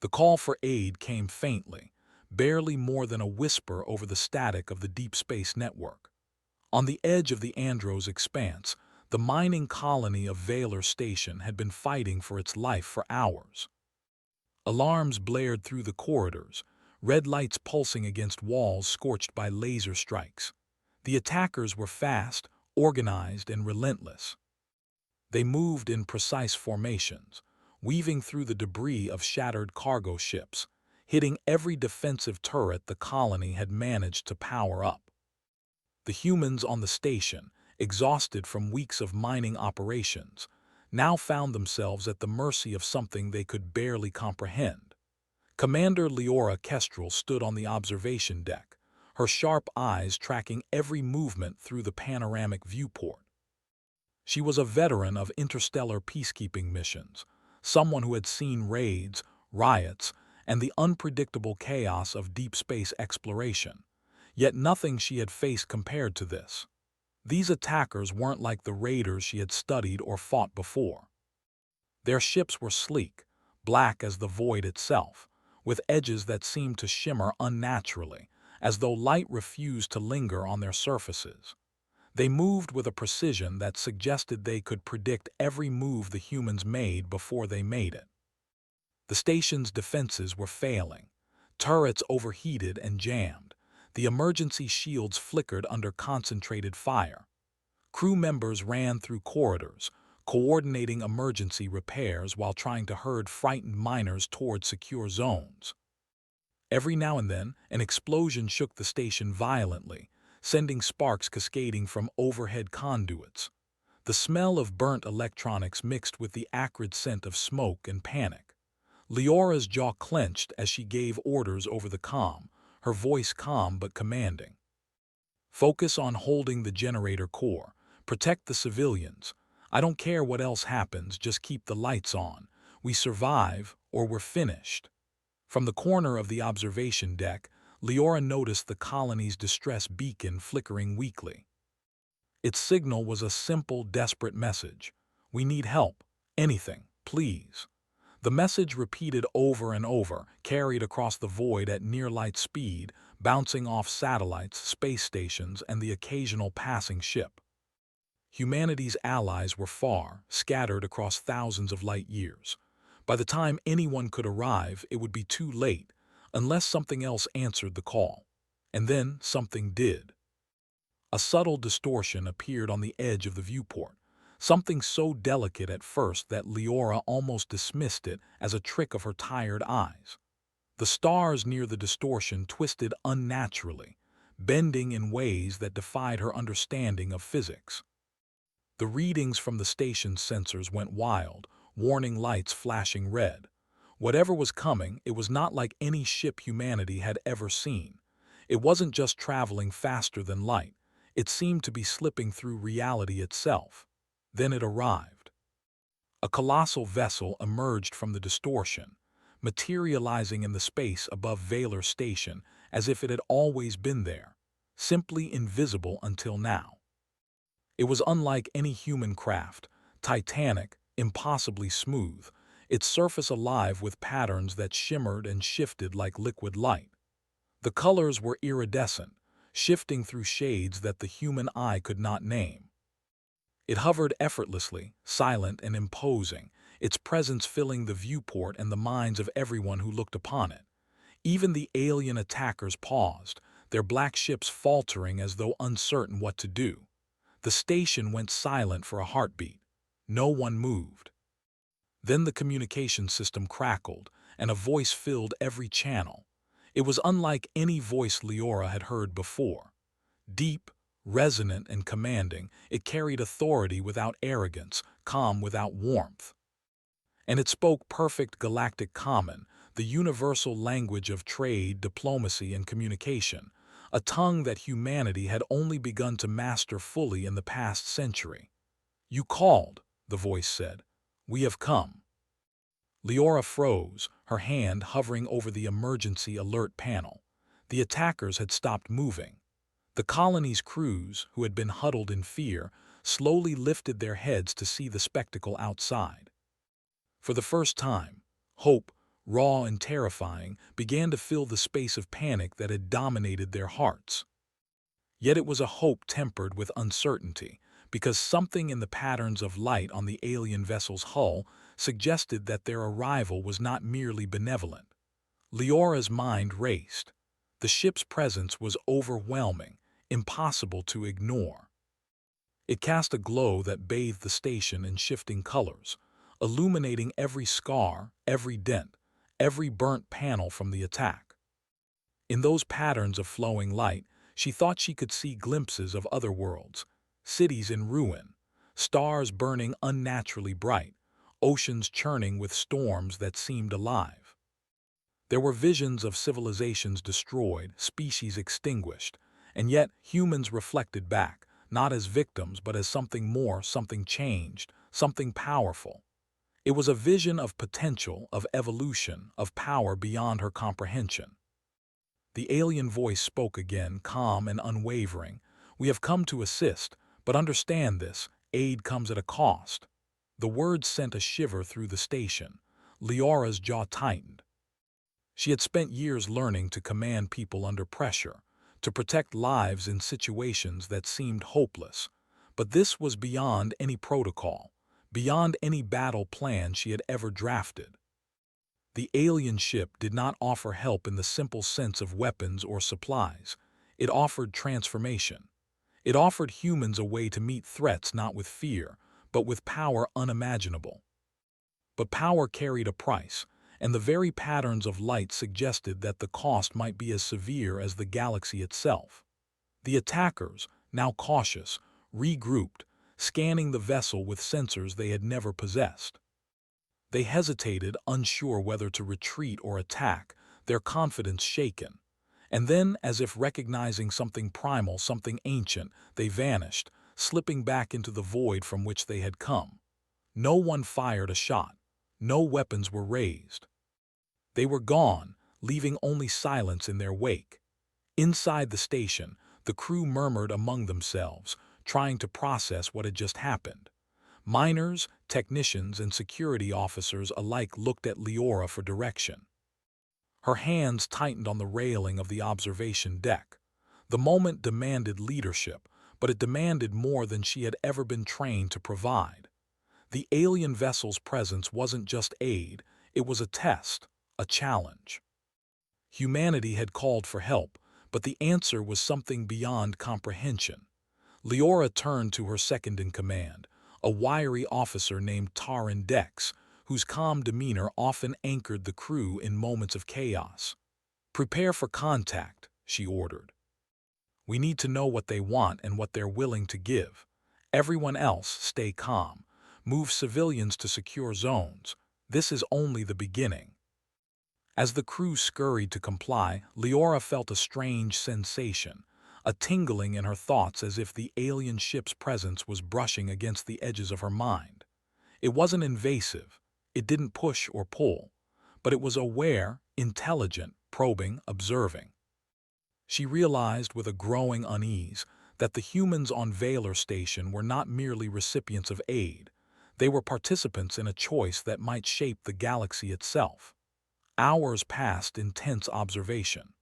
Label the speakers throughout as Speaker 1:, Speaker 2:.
Speaker 1: The call for aid came faintly, barely more than a whisper over the static of the deep space network. On the edge of the Andros expanse, the mining colony of Valor Station had been fighting for its life for hours. Alarms blared through the corridors, red lights pulsing against walls scorched by laser strikes. The attackers were fast, organized, and relentless. They moved in precise formations, weaving through the debris of shattered cargo ships, hitting every defensive turret the colony had managed to power up. The humans on the station, exhausted from weeks of mining operations, now found themselves at the mercy of something they could barely comprehend. Commander Leora Kestrel stood on the observation deck, her sharp eyes tracking every movement through the panoramic viewport. She was a veteran of interstellar peacekeeping missions, someone who had seen raids, riots, and the unpredictable chaos of deep space exploration. Yet nothing she had faced compared to this. These attackers weren't like the raiders she had studied or fought before. Their ships were sleek, black as the void itself, with edges that seemed to shimmer unnaturally, as though light refused to linger on their surfaces. They moved with a precision that suggested they could predict every move the humans made before they made it. The station's defenses were failing. Turrets overheated and jammed. The emergency shields flickered under concentrated fire. Crew members ran through corridors, coordinating emergency repairs while trying to herd frightened miners toward secure zones. Every now and then, an explosion shook the station violently, sending sparks cascading from overhead conduits. The smell of burnt electronics mixed with the acrid scent of smoke and panic. Leora's jaw clenched as she gave orders over the comm, her voice calm but commanding. "Focus on holding the generator core. Protect the civilians. I don't care what else happens, just keep the lights on. We survive, or we're finished." From the corner of the observation deck, Leora noticed the colony's distress beacon flickering weakly. Its signal was a simple, desperate message. "We need help. Anything, please." The message, repeated over and over, carried across the void at near-light speed, bouncing off satellites, space stations, and the occasional passing ship. Humanity's allies were far, scattered across thousands of light years. By the time anyone could arrive, it would be too late, unless something else answered the call. And then something did. A subtle distortion appeared on the edge of the viewport, something so delicate at first that Leora almost dismissed it as a trick of her tired eyes. The stars near the distortion twisted unnaturally, bending in ways that defied her understanding of physics. The readings from the station's sensors went wild, warning lights flashing red. Whatever was coming, it was not like any ship humanity had ever seen. It wasn't just traveling faster than light, it seemed to be slipping through reality itself. Then it arrived. A colossal vessel emerged from the distortion, materializing in the space above Valor Station as if it had always been there, simply invisible until now. It was unlike any human craft, titanic, impossibly smooth, its surface alive with patterns that shimmered and shifted like liquid light. The colors were iridescent, shifting through shades that the human eye could not name. It hovered effortlessly, silent and imposing, its presence filling the viewport and the minds of everyone who looked upon it. Even the alien attackers paused, their black ships faltering as though uncertain what to do. The station went silent for a heartbeat. No one moved. Then the communication system crackled, and a voice filled every channel. It was unlike any voice Leora had heard before. Deep, resonant, and commanding, it carried authority without arrogance, calm without warmth. And it spoke perfect galactic common, the universal language of trade, diplomacy, and communication, a tongue that humanity had only begun to master fully in the past century. "You called," the voice said. "We have come." Leora froze, her hand hovering over the emergency alert panel. The attackers had stopped moving. The colony's crews, who had been huddled in fear, slowly lifted their heads to see the spectacle outside. For the first time, hope, raw and terrifying, began to fill the space of panic that had dominated their hearts. Yet it was a hope tempered with uncertainty, because something in the patterns of light on the alien vessel's hull suggested that their arrival was not merely benevolent. Leora's mind raced. The ship's presence was overwhelming, impossible to ignore. It cast a glow that bathed the station in shifting colors, illuminating every scar, every dent, every burnt panel from the attack. In those patterns of flowing light, she thought she could see glimpses of other worlds, cities in ruin, stars burning unnaturally bright, oceans churning with storms that seemed alive. There were visions of civilizations destroyed, species extinguished, and yet humans reflected back, not as victims but as something more, something changed, something powerful. It was a vision of potential, of evolution, of power beyond her comprehension. The alien voice spoke again, calm and unwavering. "We have come to assist, but understand this, aid comes at a cost." The words sent a shiver through the station. Leora's jaw tightened. She had spent years learning to command people under pressure, to protect lives in situations that seemed hopeless. But this was beyond any protocol, beyond any battle plan she had ever drafted. The alien ship did not offer help in the simple sense of weapons or supplies. It offered transformation. It offered humans a way to meet threats not with fear, but with power unimaginable. But power carried a price, and the very patterns of light suggested that the cost might be as severe as the galaxy itself. The attackers, now cautious, regrouped, scanning the vessel with sensors they had never possessed. They hesitated, unsure whether to retreat or attack, their confidence shaken. And then, as if recognizing something primal, something ancient, they vanished, slipping back into the void from which they had come. No one fired a shot. No weapons were raised. They were gone, leaving only silence in their wake. Inside the station, the crew murmured among themselves, trying to process what had just happened. Miners, technicians, and security officers alike looked at Leora for direction. Her hands tightened on the railing of the observation deck. The moment demanded leadership, but it demanded more than she had ever been trained to provide. The alien vessel's presence wasn't just aid, it was a test, a challenge. Humanity had called for help, but the answer was something beyond comprehension. Leora turned to her second-in-command, a wiry officer named Taran Dex, whose calm demeanor often anchored the crew in moments of chaos. "Prepare for contact," she ordered. "We need to know what they want and what they're willing to give. Everyone else, stay calm. Move civilians to secure zones. This is only the beginning." As the crew scurried to comply, Leora felt a strange sensation, a tingling in her thoughts as if the alien ship's presence was brushing against the edges of her mind. It wasn't invasive, it didn't push or pull, but it was aware, intelligent, probing, observing. She realized with a growing unease that the humans on Valor Station were not merely recipients of aid, they were participants in a choice that might shape the galaxy itself. Hours passed in tense observation.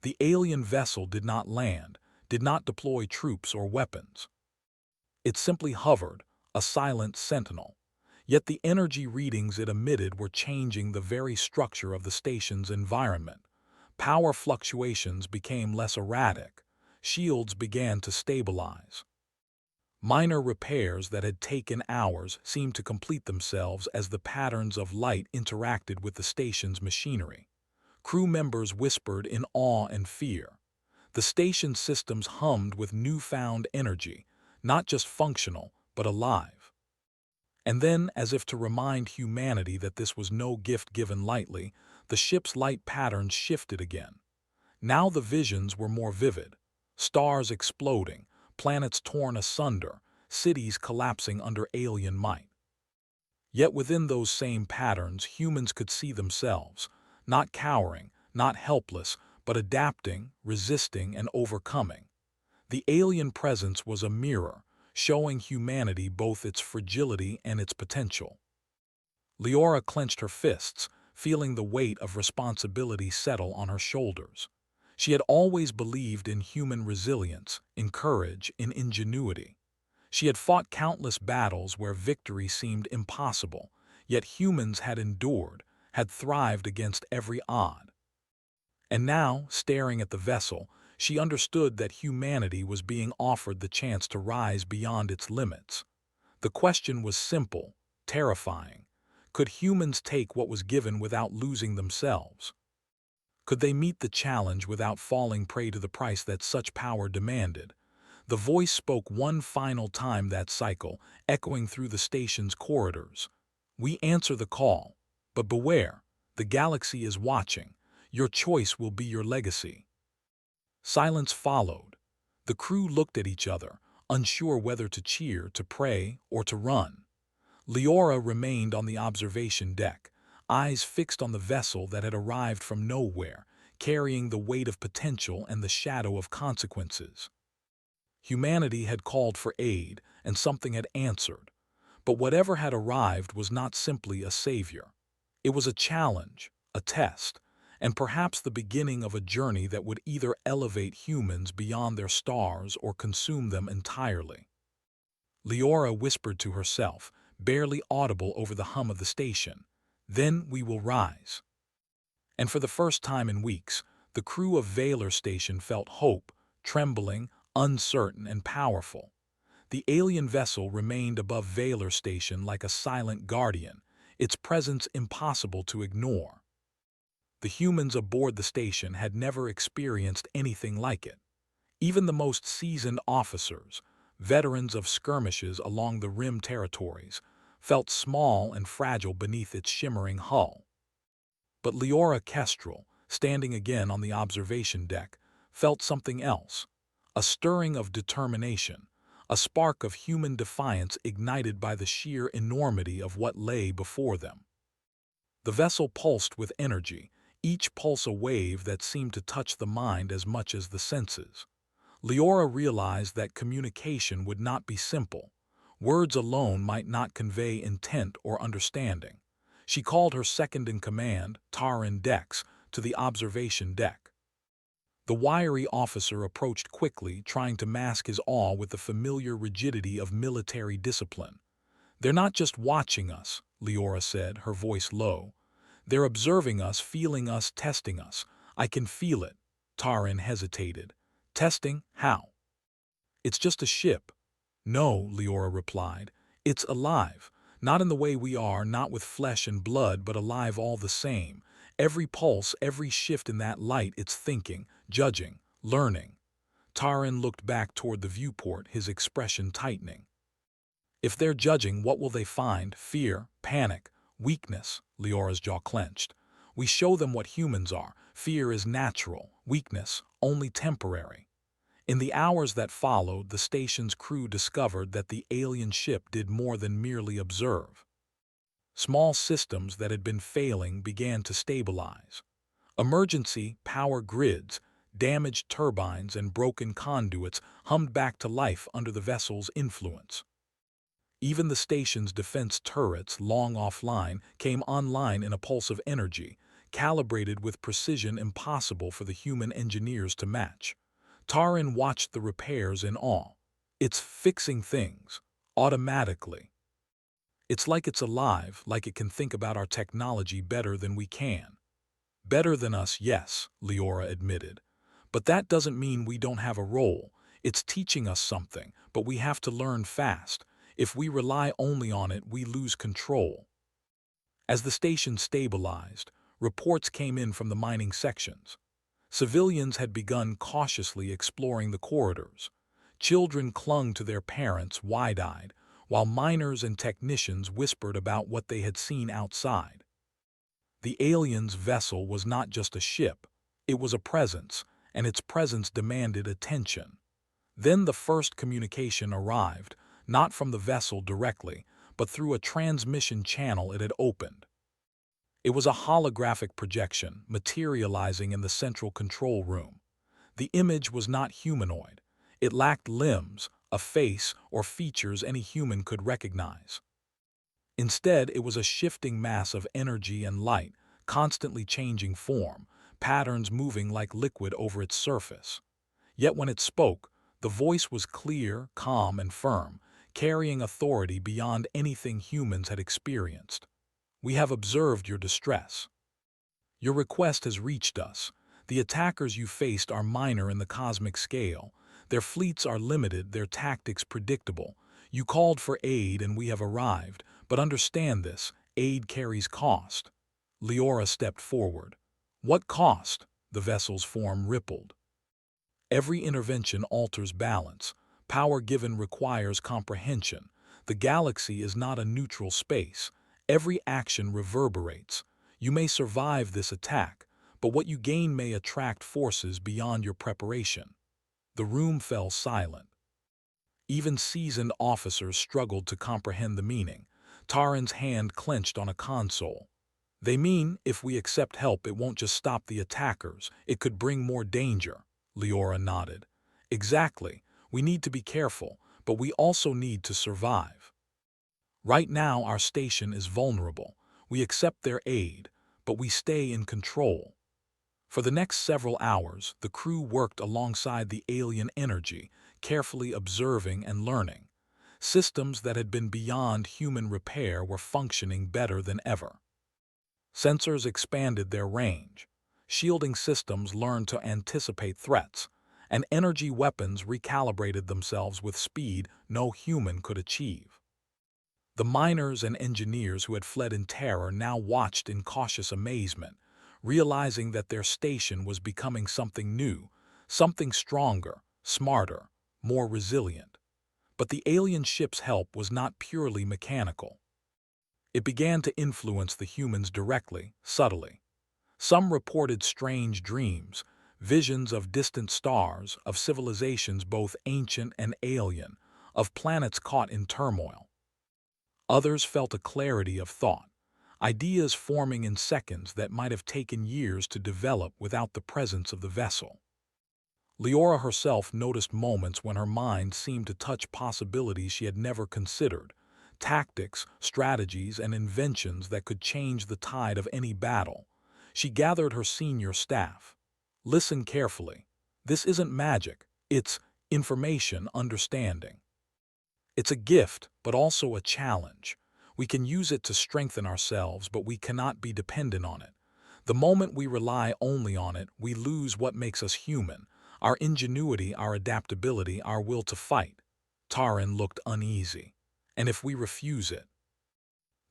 Speaker 1: The alien vessel did not land, did not deploy troops or weapons. It simply hovered, a silent sentinel. Yet the energy readings it emitted were changing the very structure of the station's environment. Power fluctuations became less erratic. Shields began to stabilize. Minor repairs that had taken hours seemed to complete themselves as the patterns of light interacted with the station's machinery. Crew members whispered in awe and fear. The station's systems hummed with newfound energy, not just functional, but alive. And then, as if to remind humanity that this was no gift given lightly, the ship's light patterns shifted again. Now the visions were more vivid. Stars exploding, planets torn asunder, cities collapsing under alien might. Yet within those same patterns, humans could see themselves, not cowering, not helpless, but adapting, resisting, and overcoming. The alien presence was a mirror, showing humanity both its fragility and its potential. Leora clenched her fists, feeling the weight of responsibility settle on her shoulders. She had always believed in human resilience, in courage, in ingenuity. She had fought countless battles where victory seemed impossible, yet humans had endured, had thrived against every odd. And now, staring at the vessel, she understood that humanity was being offered the chance to rise beyond its limits. The question was simple, terrifying. Could humans take what was given without losing themselves? Could they meet the challenge without falling prey to the price that such power demanded? The voice spoke one final time that cycle, echoing through the station's corridors. We answer the call, but beware, the galaxy is watching. Your choice will be your legacy. Silence followed. The crew looked at each other, unsure whether to cheer, to pray, or to run. Leora remained on the observation deck, eyes fixed on the vessel that had arrived from nowhere, carrying the weight of potential and the shadow of consequences. Humanity had called for aid, and something had answered. But whatever had arrived was not simply a savior. It was a challenge, a test, and perhaps the beginning of a journey that would either elevate humans beyond their stars or consume them entirely. Leora whispered to herself, barely audible over the hum of the station, "Then we will rise." And for the first time in weeks, the crew of Valor Station felt hope, trembling, uncertain, and powerful. The alien vessel remained above Valor Station like a silent guardian, its presence impossible to ignore. The humans aboard the station had never experienced anything like it. Even the most seasoned officers, veterans of skirmishes along the rim territories, felt small and fragile beneath its shimmering hull. But Leora Kestrel, standing again on the observation deck, felt something else, a stirring of determination, a spark of human defiance ignited by the sheer enormity of what lay before them. The vessel pulsed with energy, each pulse a wave that seemed to touch the mind as much as the senses. Leora realized that communication would not be simple. Words alone might not convey intent or understanding. She called her second-in-command, Taran Dex, to the observation deck. The wiry officer approached quickly, trying to mask his awe with the familiar rigidity of military discipline. "They're not just watching us," Leora said, her voice low. "They're observing us, feeling us, testing us. I can feel it." Taran hesitated. "Testing? How?" "It's just a ship." "No," Leora replied. "It's alive. Not in the way we are, not with flesh and blood, but alive all the same. Every pulse, every shift in that light, it's thinking, judging, learning." Taran looked back toward the viewport, his expression tightening. "If they're judging, what will they find? Fear, panic, weakness?" Leora's jaw clenched. "We show them what humans are. Fear is natural, weakness only temporary." In the hours that followed, the station's crew discovered that the alien ship did more than merely observe. Small systems that had been failing began to stabilize. Emergency power grids, damaged turbines, and broken conduits hummed back to life under the vessel's influence. Even the station's defense turrets, long offline, came online in a pulse of energy, calibrated with precision impossible for the human engineers to match. Taran watched the repairs in awe. "It's fixing things, automatically. It's like it's alive, like it can think about our technology better than we can." "Better than us, yes," Leora admitted. "But that doesn't mean we don't have a role. It's teaching us something, but we have to learn fast. If we rely only on it, we lose control." As the station stabilized, reports came in from the mining sections. Civilians had begun cautiously exploring the corridors. Children clung to their parents, wide-eyed, while miners and technicians whispered about what they had seen outside. The aliens' vessel was not just a ship, it was a presence, and its presence demanded attention. Then the first communication arrived, not from the vessel directly, but through a transmission channel it had opened. It was a holographic projection, materializing in the central control room. The image was not humanoid. It lacked limbs, a face, or features any human could recognize. Instead, it was a shifting mass of energy and light, constantly changing form, patterns moving like liquid over its surface. Yet when it spoke, the voice was clear, calm, and firm, carrying authority beyond anything humans had experienced. "We have observed your distress. Your request has reached us. The attackers you faced are minor in the cosmic scale. Their fleets are limited, their tactics predictable. You called for aid and we have arrived, but understand this, aid carries cost." Leora stepped forward. "What cost?" The vessel's form rippled. "Every intervention alters balance. Power given requires comprehension. The galaxy is not a neutral space. Every action reverberates. You may survive this attack, but what you gain may attract forces beyond your preparation." The room fell silent. Even seasoned officers struggled to comprehend the meaning. Taran's hand clenched on a console. "They mean, if we accept help, it won't just stop the attackers, it could bring more danger." Leora nodded. "Exactly. We need to be careful, but we also need to survive. Right now our station is vulnerable. We accept their aid, but we stay in control." For the next several hours, the crew worked alongside the alien energy, carefully observing and learning. Systems that had been beyond human repair were functioning better than ever. Sensors expanded their range. Shielding systems learned to anticipate threats, and energy weapons recalibrated themselves with speed no human could achieve. The miners and engineers who had fled in terror now watched in cautious amazement, realizing that their station was becoming something new, something stronger, smarter, more resilient. But the alien ship's help was not purely mechanical. It began to influence the humans directly, subtly. Some reported strange dreams, visions of distant stars, of civilizations both ancient and alien, of planets caught in turmoil. Others felt a clarity of thought, ideas forming in seconds that might have taken years to develop without the presence of the vessel. Leora herself noticed moments when her mind seemed to touch possibilities she had never considered, tactics, strategies, and inventions that could change the tide of any battle. She gathered her senior staff. "Listen carefully. This isn't magic. It's information understanding. It's a gift, but also a challenge. We can use it to strengthen ourselves, but we cannot be dependent on it. The moment we rely only on it, we lose what makes us human, our ingenuity, our adaptability, our will to fight." Taran looked uneasy. "And if we refuse it?"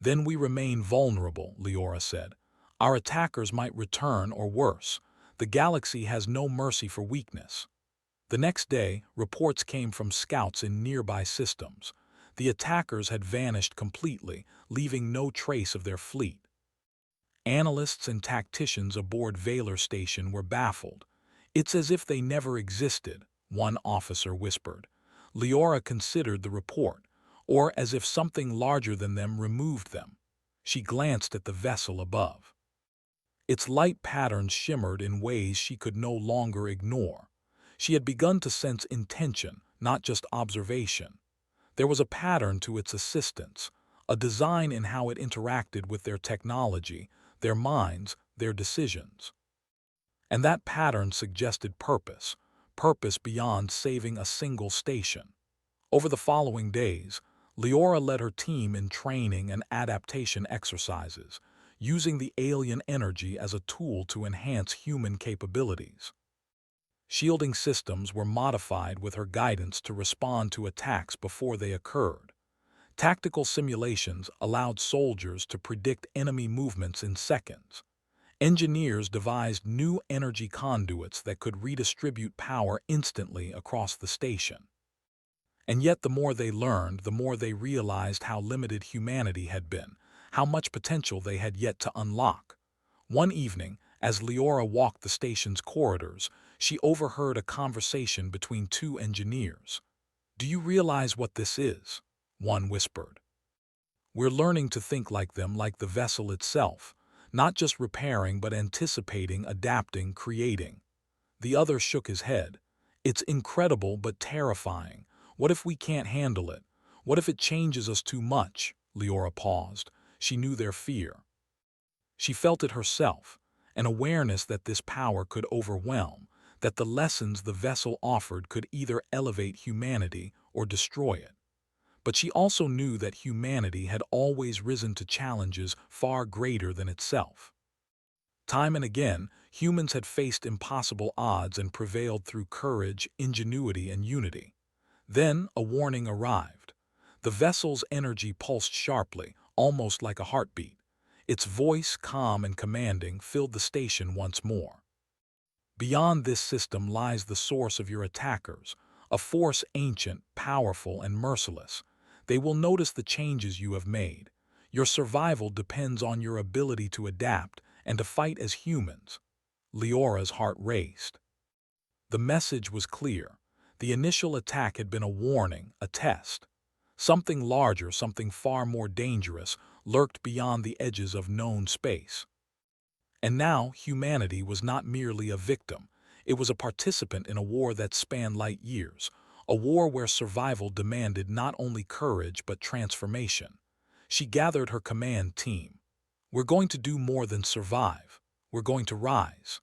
Speaker 1: "Then we remain vulnerable," Leora said. "Our attackers might return, or worse. The galaxy has no mercy for weakness." The next day, reports came from scouts in nearby systems. The attackers had vanished completely, leaving no trace of their fleet. Analysts and tacticians aboard Valor Station were baffled. "It's as if they never existed," one officer whispered. Leora considered the report, or as if something larger than them removed them. She glanced at the vessel above. Its light patterns shimmered in ways she could no longer ignore. She had begun to sense intention, not just observation. There was a pattern to its assistance, a design in how it interacted with their technology, their minds, their decisions. And that pattern suggested purpose, purpose beyond saving a single station. Over the following days, Leora led her team in training and adaptation exercises, using the alien energy as a tool to enhance human capabilities. Shielding systems were modified with her guidance to respond to attacks before they occurred. Tactical simulations allowed soldiers to predict enemy movements in seconds. Engineers devised new energy conduits that could redistribute power instantly across the station. And yet the more they learned, the more they realized how limited humanity had been, how much potential they had yet to unlock. One evening, as Leora walked the station's corridors, she overheard a conversation between two engineers. "Do you realize what this is?" one whispered. "We're learning to think like them, like the vessel itself, not just repairing but anticipating, adapting, creating." The other shook his head. "It's incredible but terrifying. What if we can't handle it? What if it changes us too much?" Leora paused. She knew their fear. She felt it herself, an awareness that this power could overwhelm, that the lessons the vessel offered could either elevate humanity or destroy it. But she also knew that humanity had always risen to challenges far greater than itself. Time and again, humans had faced impossible odds and prevailed through courage, ingenuity, and unity. Then a warning arrived. The vessel's energy pulsed sharply, almost like a heartbeat. Its voice, calm and commanding, filled the station once more. Beyond this system lies the source of your attackers, a force ancient, powerful, and merciless. They will notice the changes you have made. Your survival depends on your ability to adapt and to fight as humans. Leora's heart raced. The message was clear. The initial attack had been a warning, a test. Something larger, something far more dangerous, lurked beyond the edges of known space. And now humanity was not merely a victim. It was a participant in a war that spanned light years, a war where survival demanded not only courage but transformation. She gathered her command team. We're going to do more than survive. We're going to rise.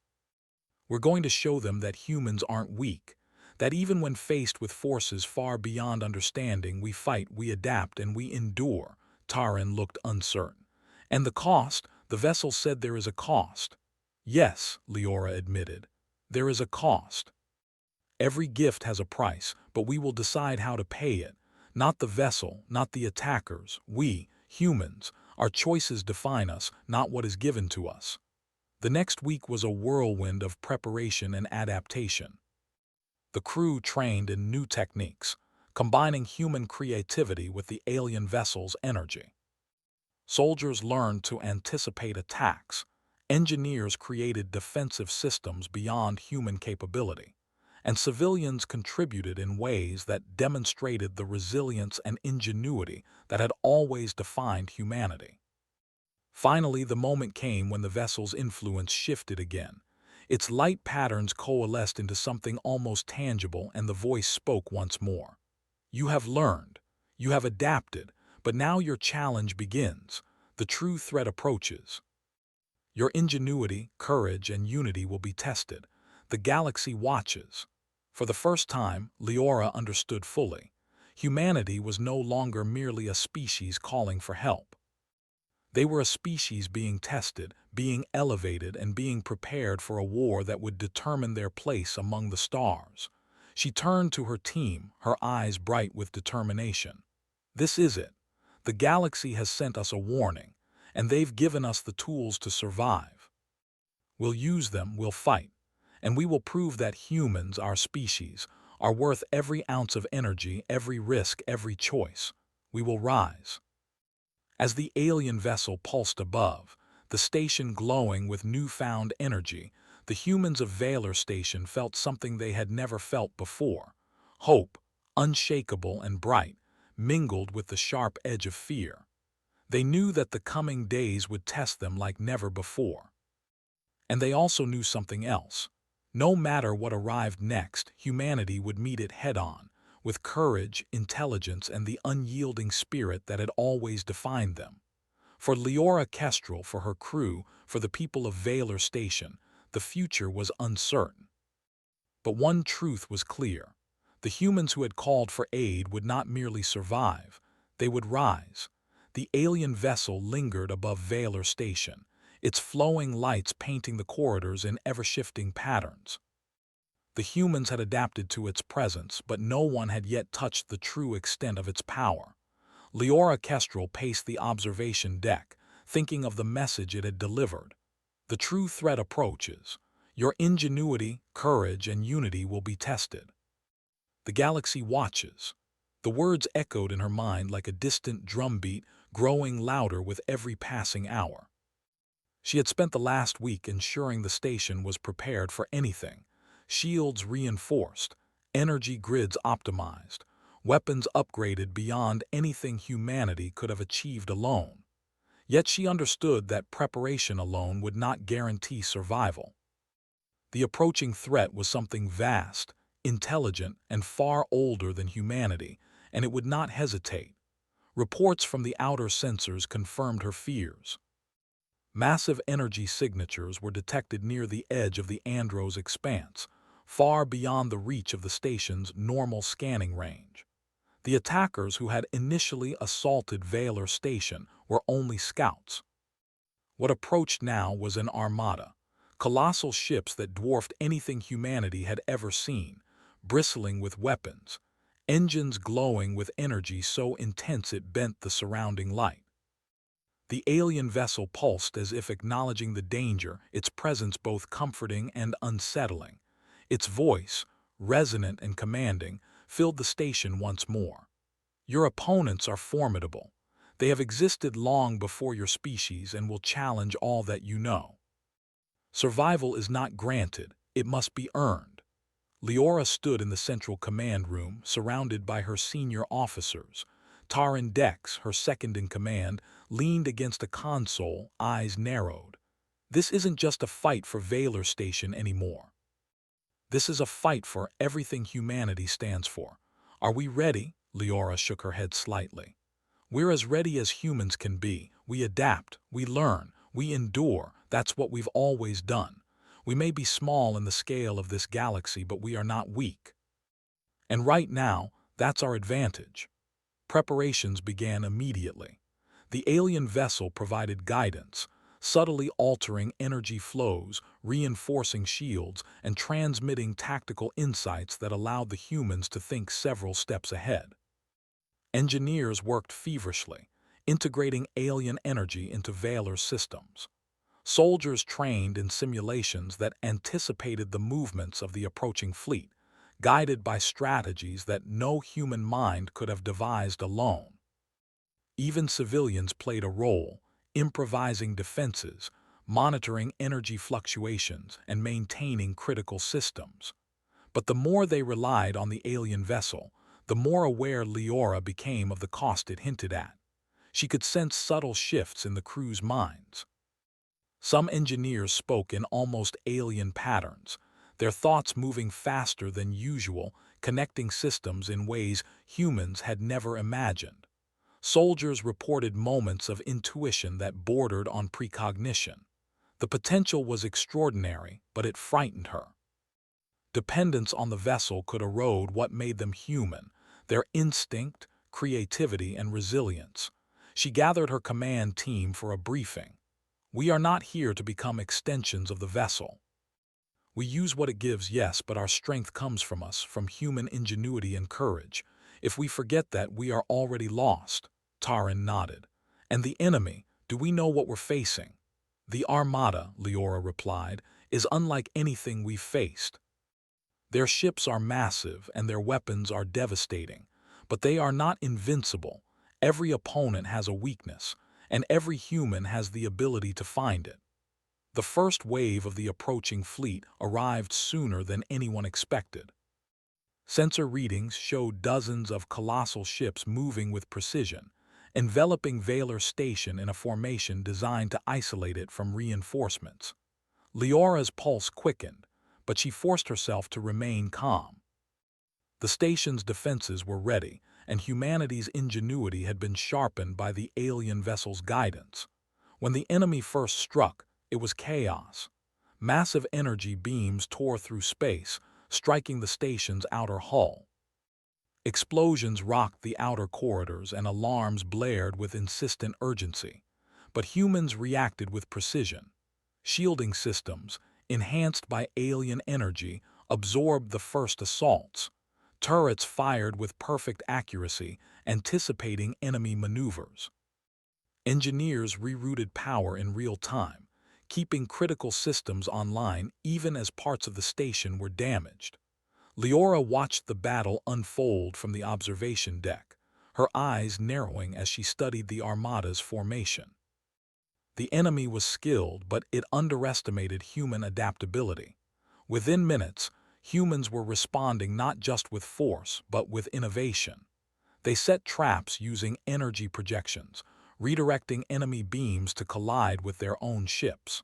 Speaker 1: We're going to show them that humans aren't weak, that even when faced with forces far beyond understanding, we fight, we adapt, and we endure. Taran looked uncertain. And the cost? The vessel said there is a cost. Yes, Leora admitted. There is a cost. Every gift has a price, but we will decide how to pay it. Not the vessel, not the attackers. We, humans, our choices define us, not what is given to us. The next week was a whirlwind of preparation and adaptation. The crew trained in new techniques, combining human creativity with the alien vessel's energy. Soldiers learned to anticipate attacks. Engineers created defensive systems beyond human capability. And civilians contributed in ways that demonstrated the resilience and ingenuity that had always defined humanity. Finally, the moment came when the vessel's influence shifted again. Its light patterns coalesced into something almost tangible, and the voice spoke once more. You have learned, you have adapted, but now your challenge begins. The true threat approaches. Your ingenuity, courage, and unity will be tested. The galaxy watches. For the first time, Leora understood fully. Humanity was no longer merely a species calling for help. They were a species being tested, being elevated, and being prepared for a war that would determine their place among the stars. She turned to her team, her eyes bright with determination. This is it. The galaxy has sent us a warning, and they've given us the tools to survive. We'll use them, we'll fight, and we will prove that humans, our species, are worth every ounce of energy, every risk, every choice. We will rise. As the alien vessel pulsed above, the station glowing with newfound energy, the humans of Valor Station felt something they had never felt before. Hope, unshakable and bright, mingled with the sharp edge of fear. They knew that the coming days would test them like never before. And they also knew something else. No matter what arrived next, humanity would meet it head-on, with courage, intelligence, and the unyielding spirit that had always defined them. For Leora Kestrel, for her crew, for the people of Valor Station, the future was uncertain. But one truth was clear. The humans who had called for aid would not merely survive, they would rise. The alien vessel lingered above Valor Station, its flowing lights painting the corridors in ever-shifting patterns. The humans had adapted to its presence, but no one had yet touched the true extent of its power. Leora Kestrel paced the observation deck, thinking of the message it had delivered. The true threat approaches. Your ingenuity, courage, and unity will be tested. The galaxy watches. The words echoed in her mind like a distant drumbeat, growing louder with every passing hour. She had spent the last week ensuring the station was prepared for anything. Shields reinforced, energy grids optimized, weapons upgraded beyond anything humanity could have achieved alone. Yet she understood that preparation alone would not guarantee survival. The approaching threat was something vast, intelligent, and far older than humanity, and it would not hesitate. Reports from the outer sensors confirmed her fears. Massive energy signatures were detected near the edge of the Andros expanse, far beyond the reach of the station's normal scanning range. The attackers who had initially assaulted Vaylor Station were only scouts. What approached now was an armada, colossal ships that dwarfed anything humanity had ever seen, bristling with weapons, engines glowing with energy so intense it bent the surrounding light. The alien vessel pulsed as if acknowledging the danger, its presence both comforting and unsettling. Its voice, resonant and commanding, filled the station once more. Your opponents are formidable. They have existed long before your species and will challenge all that you know. Survival is not granted, it must be earned. Leora stood in the central command room, surrounded by her senior officers. Taran Dex, her second-in-command, leaned against a console, eyes narrowed. This isn't just a fight for Vaylor Station anymore. This is a fight for everything humanity stands for. Are we ready? Leora shook her head slightly. We're as ready as humans can be. We adapt, we learn, we endure. That's what we've always done. We may be small in the scale of this galaxy, but we are not weak. And right now, that's our advantage. Preparations began immediately. The alien vessel provided guidance, subtly altering energy flows, reinforcing shields, and transmitting tactical insights that allowed the humans to think several steps ahead. Engineers worked feverishly, integrating alien energy into Vaylor systems. Soldiers trained in simulations that anticipated the movements of the approaching fleet, guided by strategies that no human mind could have devised alone. Even civilians played a role, improvising defenses, monitoring energy fluctuations, and maintaining critical systems. But the more they relied on the alien vessel, the more aware Leora became of the cost it hinted at. She could sense subtle shifts in the crew's minds. Some engineers spoke in almost alien patterns, their thoughts moving faster than usual, connecting systems in ways humans had never imagined. Soldiers reported moments of intuition that bordered on precognition. The potential was extraordinary, but it frightened her. Dependence on the vessel could erode what made them human, their instinct, creativity, and resilience. She gathered her command team for a briefing. We are not here to become extensions of the vessel. We use what it gives, yes, but our strength comes from us, from human ingenuity and courage. If we forget that, we are already lost. Taran nodded. And the enemy, do we know what we're facing? The Armada, Leora replied, is unlike anything we've faced. Their ships are massive and their weapons are devastating, but they are not invincible. Every opponent has a weakness, and every human has the ability to find it. The first wave of the approaching fleet arrived sooner than anyone expected. Sensor readings showed dozens of colossal ships moving with precision, enveloping Vaylor Station in a formation designed to isolate it from reinforcements. Leora's pulse quickened, but she forced herself to remain calm. The station's defenses were ready, and humanity's ingenuity had been sharpened by the alien vessel's guidance. When the enemy first struck, it was chaos. Massive energy beams tore through space, striking the station's outer hull. Explosions rocked the outer corridors and alarms blared with insistent urgency. But humans reacted with precision. Shielding systems, enhanced by alien energy, absorbed the first assaults. Turrets fired with perfect accuracy, anticipating enemy maneuvers. Engineers rerouted power in real time, keeping critical systems online even as parts of the station were damaged. Leora watched the battle unfold from the observation deck, her eyes narrowing as she studied the Armada's formation. The enemy was skilled, but it underestimated human adaptability. Within minutes, humans were responding not just with force, but with innovation. They set traps using energy projections, redirecting enemy beams to collide with their own ships.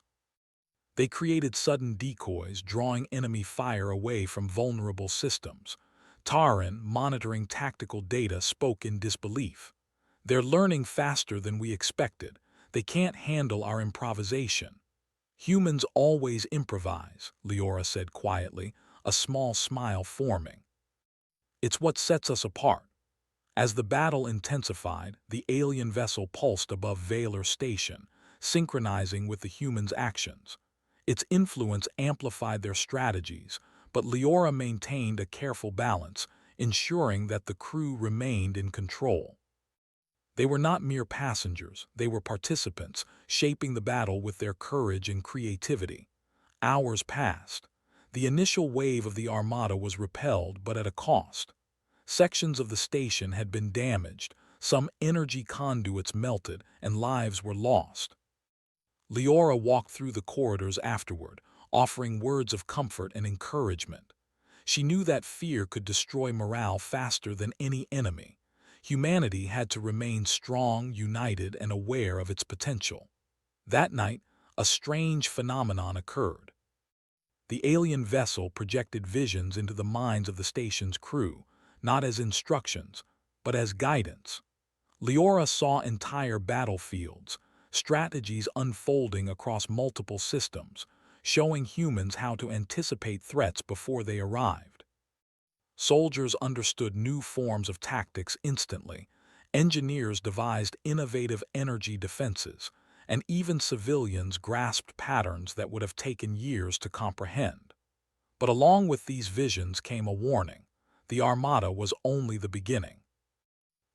Speaker 1: They created sudden decoys, drawing enemy fire away from vulnerable systems. Taran, monitoring tactical data, spoke in disbelief. They're learning faster than we expected. They can't handle our improvisation. Humans always improvise, Leora said quietly, a small smile forming. It's what sets us apart. As the battle intensified, the alien vessel pulsed above Valor Station, synchronizing with the humans' actions. Its influence amplified their strategies, but Leora maintained a careful balance, ensuring that the crew remained in control. They were not mere passengers, they were participants, shaping the battle with their courage and creativity. Hours passed. The initial wave of the Armada was repelled, but at a cost. Sections of the station had been damaged, some energy conduits melted, and lives were lost. Leora walked through the corridors afterward, offering words of comfort and encouragement. She knew that fear could destroy morale faster than any enemy. Humanity had to remain strong, united, and aware of its potential. That night, a strange phenomenon occurred. The alien vessel projected visions into the minds of the station's crew, not as instructions, but as guidance. Leora saw entire battlefields, strategies unfolding across multiple systems, showing humans how to anticipate threats before they arrived. Soldiers understood new forms of tactics instantly, engineers devised innovative energy defenses, and even civilians grasped patterns that would have taken years to comprehend. But along with these visions came a warning. The Armada was only the beginning.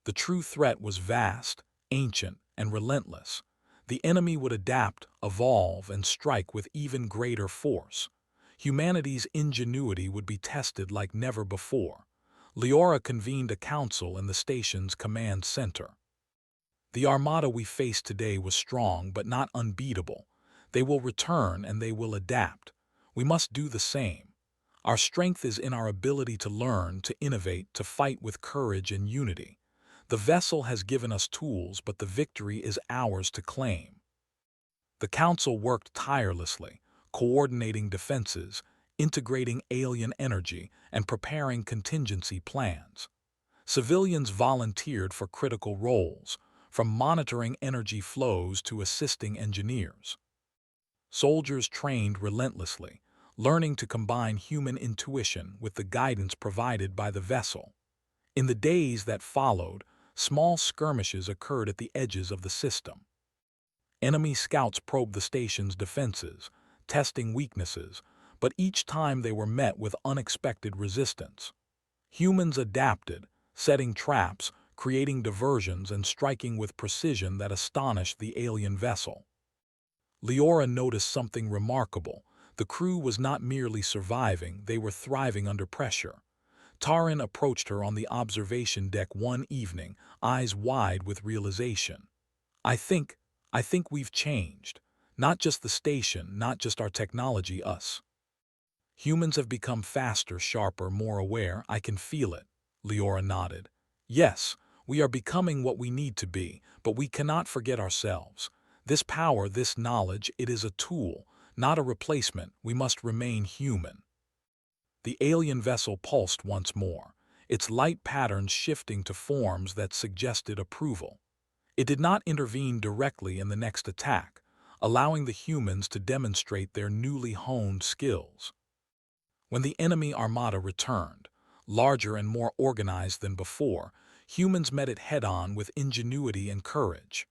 Speaker 1: The true threat was vast, ancient, and relentless. The enemy would adapt, evolve, and strike with even greater force. Humanity's ingenuity would be tested like never before. Leora convened a council in the station's command center. The Armada we face today was strong but not unbeatable. They will return and they will adapt. We must do the same. Our strength is in our ability to learn, to innovate, to fight with courage and unity. The vessel has given us tools, but the victory is ours to claim. The Council worked tirelessly, coordinating defenses, integrating alien energy, and preparing contingency plans. Civilians volunteered for critical roles, from monitoring energy flows to assisting engineers. Soldiers trained relentlessly, learning to combine human intuition with the guidance provided by the vessel. In the days that followed, small skirmishes occurred at the edges of the system. Enemy scouts probed the station's defenses, testing weaknesses, but each time they were met with unexpected resistance. Humans adapted, setting traps, creating diversions, and striking with precision that astonished the alien vessel. Leora noticed something remarkable. The crew was not merely surviving, they were thriving under pressure. Taran approached her on the observation deck one evening, eyes wide with realization. I think we've changed. Not just the station, not just our technology, us. Humans have become faster, sharper, more aware. I can feel it. Leora nodded. Yes, we are becoming what we need to be, but we cannot forget ourselves. This power, this knowledge, it is a tool, not a replacement. We must remain human. The alien vessel pulsed once more, its light patterns shifting to forms that suggested approval. It did not intervene directly in the next attack, allowing the humans to demonstrate their newly honed skills. When the enemy armada returned, larger and more organized than before, humans met it head-on with ingenuity and courage.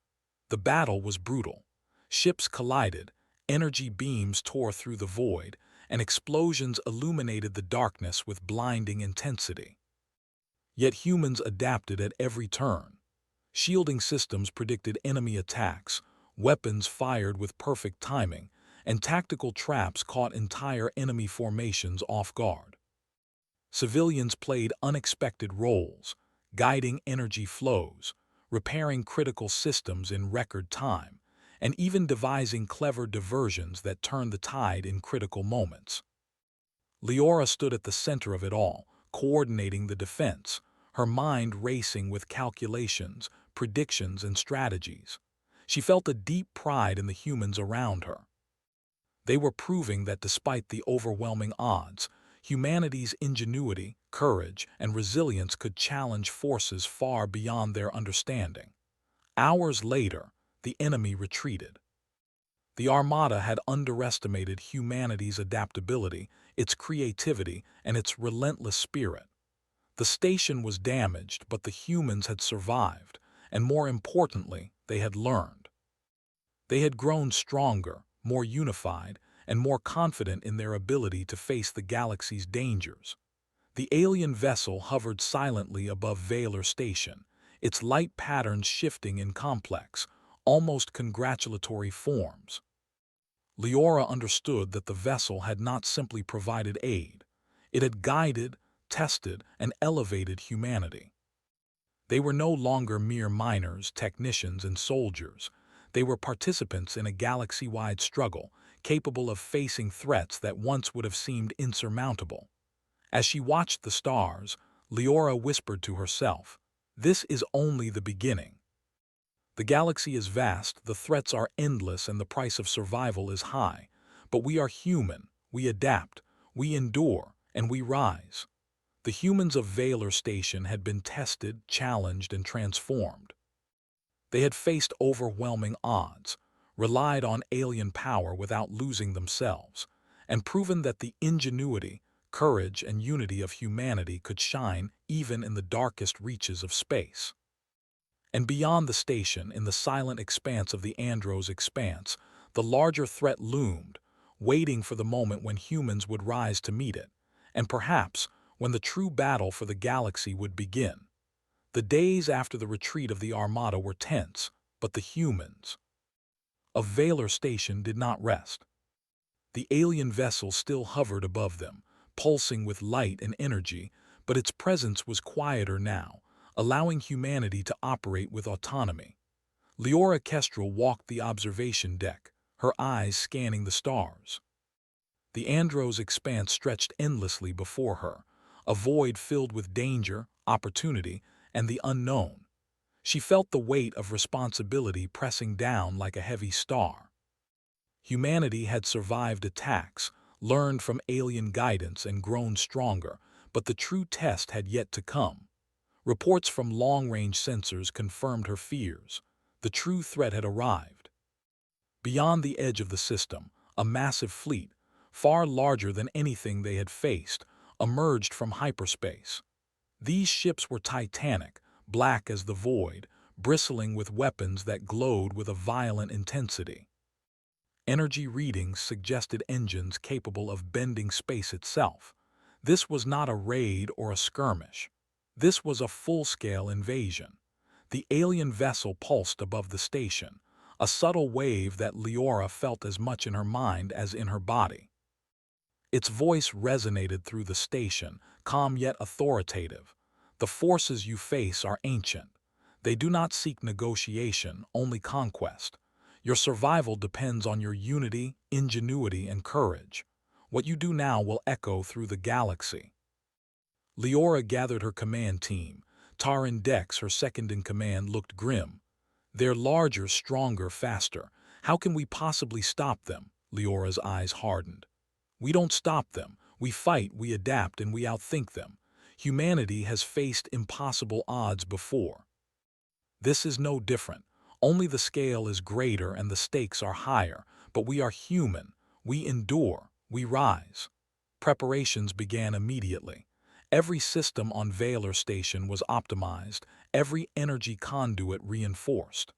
Speaker 1: The battle was brutal. Ships collided, energy beams tore through the void, and explosions illuminated the darkness with blinding intensity. Yet humans adapted at every turn. Shielding systems predicted enemy attacks, weapons fired with perfect timing, and tactical traps caught entire enemy formations off guard. Civilians played unexpected roles, guiding energy flows, repairing critical systems in record time, and even devising clever diversions that turned the tide in critical moments. Leora stood at the center of it all, coordinating the defense, her mind racing with calculations, predictions, and strategies. She felt a deep pride in the humans around her. They were proving that despite the overwhelming odds, humanity's ingenuity, courage, and resilience could challenge forces far beyond their understanding. Hours later, the enemy retreated. The Armada had underestimated humanity's adaptability, its creativity, and its relentless spirit. The station was damaged, but the humans had survived, and more importantly, they had learned. They had grown stronger, more unified, and more confident in their ability to face the galaxy's dangers. The alien vessel hovered silently above Valor Station, its light patterns shifting in complex, almost congratulatory forms. Leora understood that the vessel had not simply provided aid. It had guided, tested, and elevated humanity. They were no longer mere miners, technicians, and soldiers. They were participants in a galaxy-wide struggle, capable of facing threats that once would have seemed insurmountable. As she watched the stars, Leora whispered to herself, "This is only the beginning." The galaxy is vast, the threats are endless, and the price of survival is high. But we are human, we adapt, we endure, and we rise. The humans of Valor Station had been tested, challenged, and transformed. They had faced overwhelming odds, relied on alien power without losing themselves, and proven that the ingenuity, courage, and unity of humanity could shine even in the darkest reaches of space. And beyond the station, in the silent expanse of the Andros expanse, the larger threat loomed, waiting for the moment when humans would rise to meet it, and perhaps when the true battle for the galaxy would begin. The days after the retreat of the Armada were tense, but the humans of Valor Station did not rest. The alien vessel still hovered above them, pulsing with light and energy, but its presence was quieter now, allowing humanity to operate with autonomy. Leora Kestrel walked the observation deck, her eyes scanning the stars. The Andros expanse stretched endlessly before her, a void filled with danger, opportunity, and the unknown. She felt the weight of responsibility pressing down like a heavy star. Humanity had survived attacks, learned from alien guidance, and grown stronger, but the true test had yet to come. Reports from long-range sensors confirmed her fears. The true threat had arrived. Beyond the edge of the system, a massive fleet, far larger than anything they had faced, emerged from hyperspace. These ships were titanic, black as the void, bristling with weapons that glowed with a violent intensity. Energy readings suggested engines capable of bending space itself. This was not a raid or a skirmish. This was a full-scale invasion. The alien vessel pulsed above the station, a subtle wave that Leora felt as much in her mind as in her body. Its voice resonated through the station, calm yet authoritative. "The forces you face are ancient. They do not seek negotiation, only conquest. Your survival depends on your unity, ingenuity, and courage. What you do now will echo through the galaxy." Leora gathered her command team. Taran Dex, her second-in-command, looked grim. "They're larger, stronger, faster. How can we possibly stop them?" Leora's eyes hardened. "We don't stop them. We fight, we adapt, and we outthink them. Humanity has faced impossible odds before. This is no different. Only the scale is greater and the stakes are higher, but we are human. We endure. We rise." Preparations began immediately. Every system on Valor Station was optimized, every energy conduit reinforced.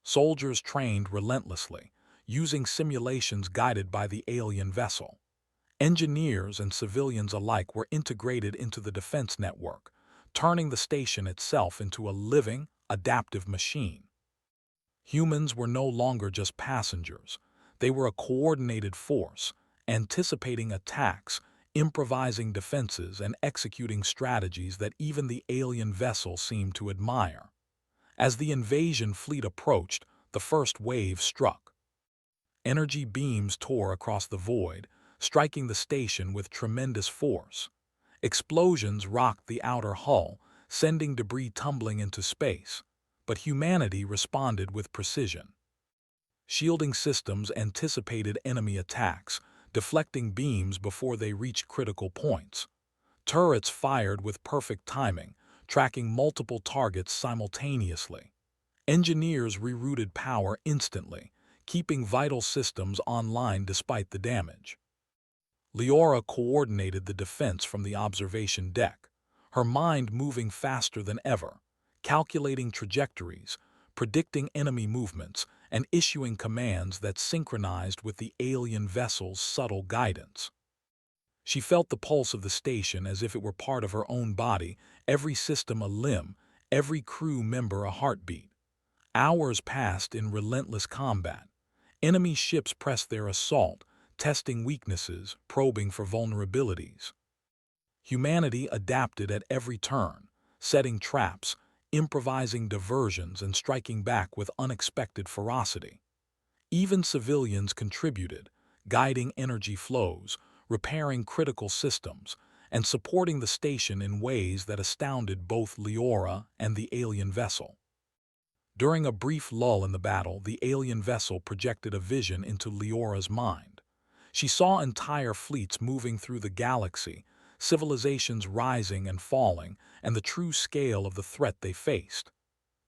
Speaker 1: Soldiers trained relentlessly, using simulations guided by the alien vessel. Engineers and civilians alike were integrated into the defense network, turning the station itself into a living, adaptive machine. Humans were no longer just passengers. They were a coordinated force, anticipating attacks, improvising defenses, and executing strategies that even the alien vessel seemed to admire. As the invasion fleet approached, the first wave struck. Energy beams tore across the void, striking the station with tremendous force. Explosions rocked the outer hull, sending debris tumbling into space, but humanity responded with precision. Shielding systems anticipated enemy attacks, deflecting beams before they reached critical points. Turrets fired with perfect timing, tracking multiple targets simultaneously. Engineers rerouted power instantly, keeping vital systems online despite the damage. Leora coordinated the defense from the observation deck, her mind moving faster than ever, calculating trajectories, predicting enemy movements, and issuing commands that synchronized with the alien vessel's subtle guidance. She felt the pulse of the station as if it were part of her own body, every system a limb, every crew member a heartbeat. Hours passed in relentless combat. Enemy ships pressed their assault, testing weaknesses, probing for vulnerabilities. Humanity adapted at every turn, setting traps, improvising diversions, and striking back with unexpected ferocity. Even civilians contributed, guiding energy flows, repairing critical systems, and supporting the station in ways that astounded both Leora and the alien vessel. During a brief lull in the battle, the alien vessel projected a vision into Leora's mind. She saw entire fleets moving through the galaxy, civilizations rising and falling, and the true scale of the threat they faced.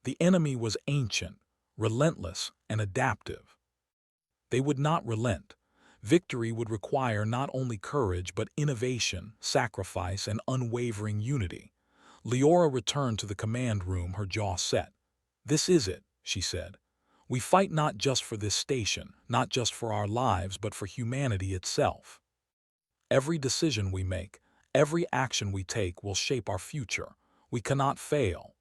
Speaker 1: The enemy was ancient, relentless, and adaptive. They would not relent. Victory would require not only courage but innovation, sacrifice, and unwavering unity. Leora returned to the command room, her jaw set. "This is it," she said. "We fight not just for this station, not just for our lives, but for humanity itself. Every decision we make, every action we take will shape our future. We cannot fail."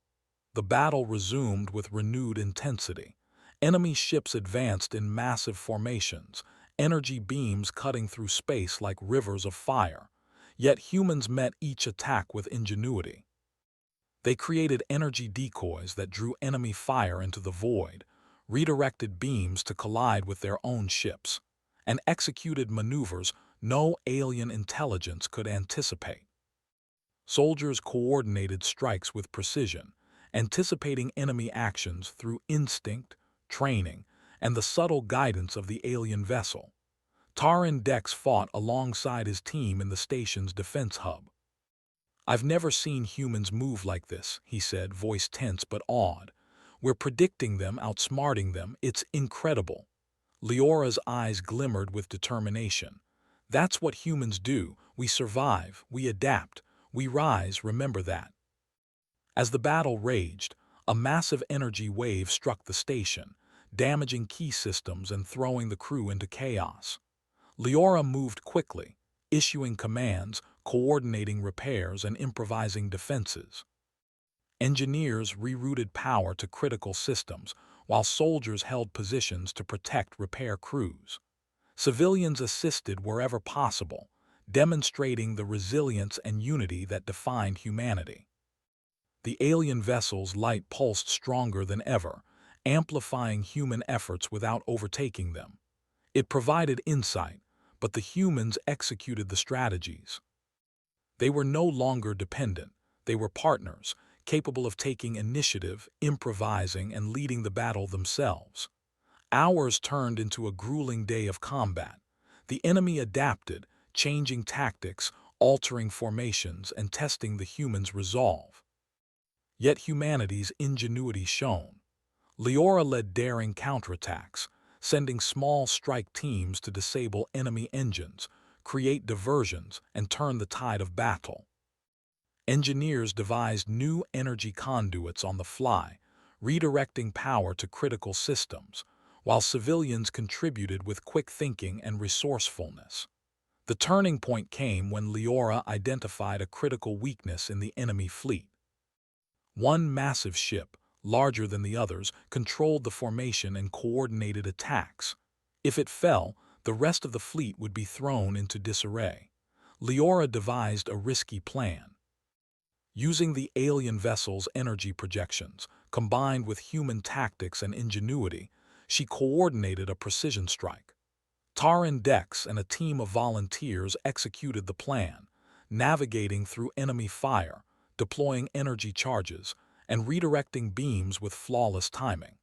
Speaker 1: The battle resumed with renewed intensity. Enemy ships advanced in massive formations, energy beams cutting through space like rivers of fire. Yet humans met each attack with ingenuity. They created energy decoys that drew enemy fire into the void, redirected beams to collide with their own ships, and executed maneuvers no alien intelligence could anticipate. Soldiers coordinated strikes with precision, anticipating enemy actions through instinct, training, and the subtle guidance of the alien vessel. Taran Dex fought alongside his team in the station's defense hub. "I've never seen humans move like this," he said, voice tense but awed. "We're predicting them, outsmarting them. It's incredible." Leora's eyes glimmered with determination. "That's what humans do. We survive, we adapt, we rise, remember that." As the battle raged, a massive energy wave struck the station, damaging key systems and throwing the crew into chaos. Leora moved quickly, issuing commands, coordinating repairs, and improvising defenses. Engineers rerouted power to critical systems, while soldiers held positions to protect repair crews. Civilians assisted wherever possible, demonstrating the resilience and unity that defined humanity. The alien vessel's light pulsed stronger than ever, amplifying human efforts without overtaking them. It provided insight, but the humans executed the strategies. They were no longer dependent. They were partners, capable of taking initiative, improvising, and leading the battle themselves. Hours turned into a grueling day of combat. The enemy adapted, changing tactics, altering formations, and testing the humans' resolve. Yet humanity's ingenuity shone. Leora led daring counterattacks, sending small strike teams to disable enemy engines, create diversions, and turn the tide of battle. Engineers devised new energy conduits on the fly, redirecting power to critical systems, while civilians contributed with quick thinking and resourcefulness. The turning point came when Leora identified a critical weakness in the enemy fleet. One massive ship, larger than the others, controlled the formation and coordinated attacks. If it fell, the rest of the fleet would be thrown into disarray. Leora devised a risky plan. Using the alien vessel's energy projections, combined with human tactics and ingenuity, she coordinated a precision strike. Taran Dex and a team of volunteers executed the plan, navigating through enemy fire, deploying energy charges, and redirecting beams with flawless timing.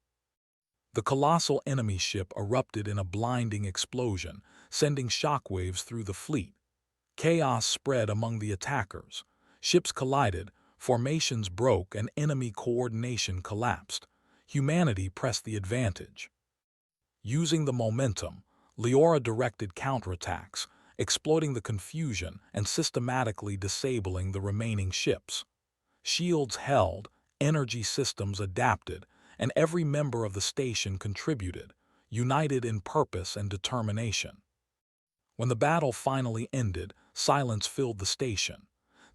Speaker 1: The colossal enemy ship erupted in a blinding explosion, sending shockwaves through the fleet. Chaos spread among the attackers. Ships collided, formations broke, and enemy coordination collapsed. humanity pressed the advantage. Using the momentum, Leora directed counterattacks, exploiting the confusion and systematically disabling the remaining ships. Shields held, energy systems adapted, and every member of the station contributed, united in purpose and determination. When the battle finally ended, silence filled the station.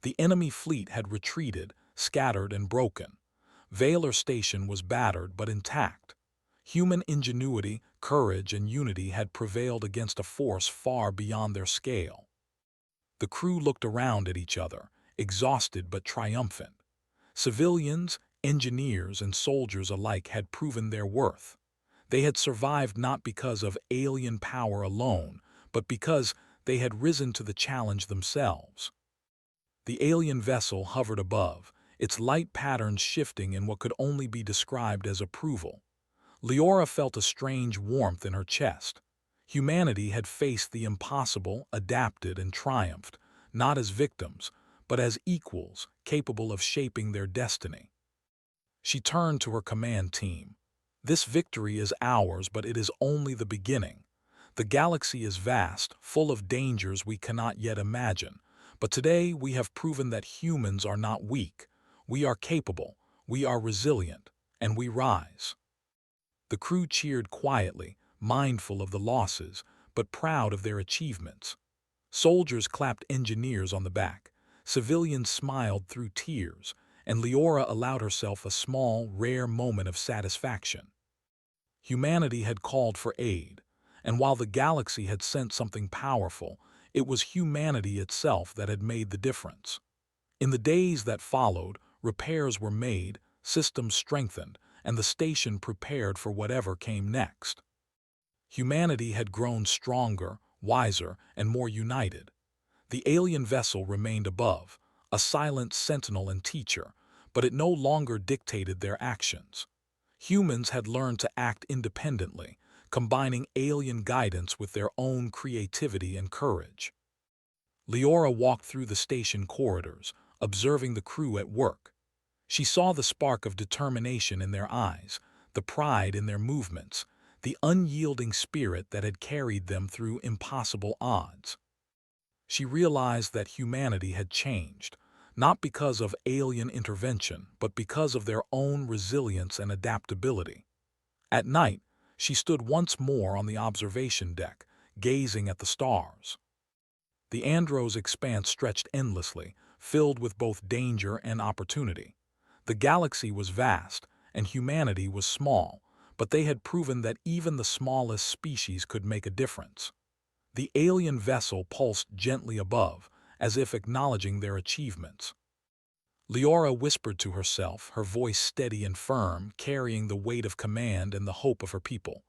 Speaker 1: The enemy fleet had retreated, scattered and broken. Valor Station was battered but intact. Human ingenuity, courage, and unity had prevailed against a force far beyond their scale. The crew looked around at each other, exhausted but triumphant. Civilians, engineers, and soldiers alike had proven their worth. They had survived not because of alien power alone, but because they had risen to the challenge themselves. The alien vessel hovered above, its light patterns shifting in what could only be described as approval. Leora felt a strange warmth in her chest. Humanity had faced the impossible, adapted, and triumphed, not as victims, but as equals capable of shaping their destiny. She turned to her command team. This victory is ours, but it is only the beginning. The galaxy is vast, full of dangers we cannot yet imagine, but today we have proven that humans are not weak. We are capable, we are resilient, and we rise. The crew cheered quietly, mindful of the losses, but proud of their achievements. Soldiers clapped engineers on the back, civilians smiled through tears, and Leora allowed herself a small, rare moment of satisfaction. Humanity had called for aid, and while the galaxy had sent something powerful, it was humanity itself that had made the difference. In the days that followed, repairs were made, systems strengthened, and the station prepared for whatever came next. Humanity had grown stronger, wiser, and more united. The alien vessel remained above, a silent sentinel and teacher, but it no longer dictated their actions. Humans had learned to act independently, combining alien guidance with their own creativity and courage. Leora walked through the station corridors, observing the crew at work. She saw the spark of determination in their eyes, the pride in their movements, the unyielding spirit that had carried them through impossible odds. She realized that humanity had changed, not because of alien intervention, but because of their own resilience and adaptability. At night, she stood once more on the observation deck, gazing at the stars. The Andros expanse stretched endlessly, filled with both danger and opportunity. The galaxy was vast, and humanity was small, but they had proven that even the smallest species could make a difference. The alien vessel pulsed gently above, as if acknowledging their achievements. Leora whispered to herself, her voice steady and firm, carrying the weight of command and the hope of her people.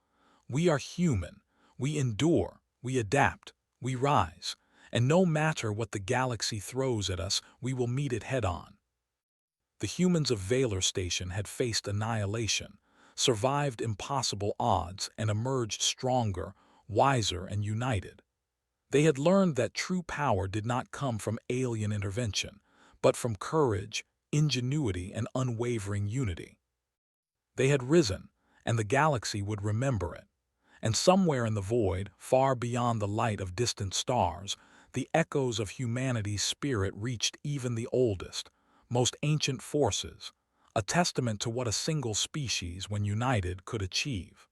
Speaker 1: We are human. We endure. We adapt. We rise. And no matter what the galaxy throws at us, we will meet it head-on. The humans of Valor Station had faced annihilation, survived impossible odds, and emerged stronger, wiser, and united. They had learned that true power did not come from alien intervention, but from courage, ingenuity, and unwavering unity. They had risen, and the galaxy would remember it. And somewhere in the void, far beyond the light of distant stars, the echoes of humanity's spirit reached even the oldest, most ancient forces, a testament to what a single species, when united, could achieve.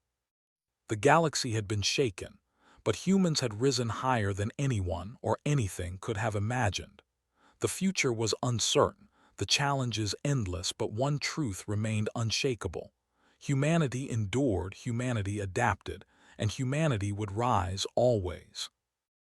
Speaker 1: The galaxy had been shaken, but humans had risen higher than anyone or anything could have imagined. The future was uncertain, the challenges endless, but one truth remained unshakable. Humanity endured, humanity adapted, and humanity would rise always.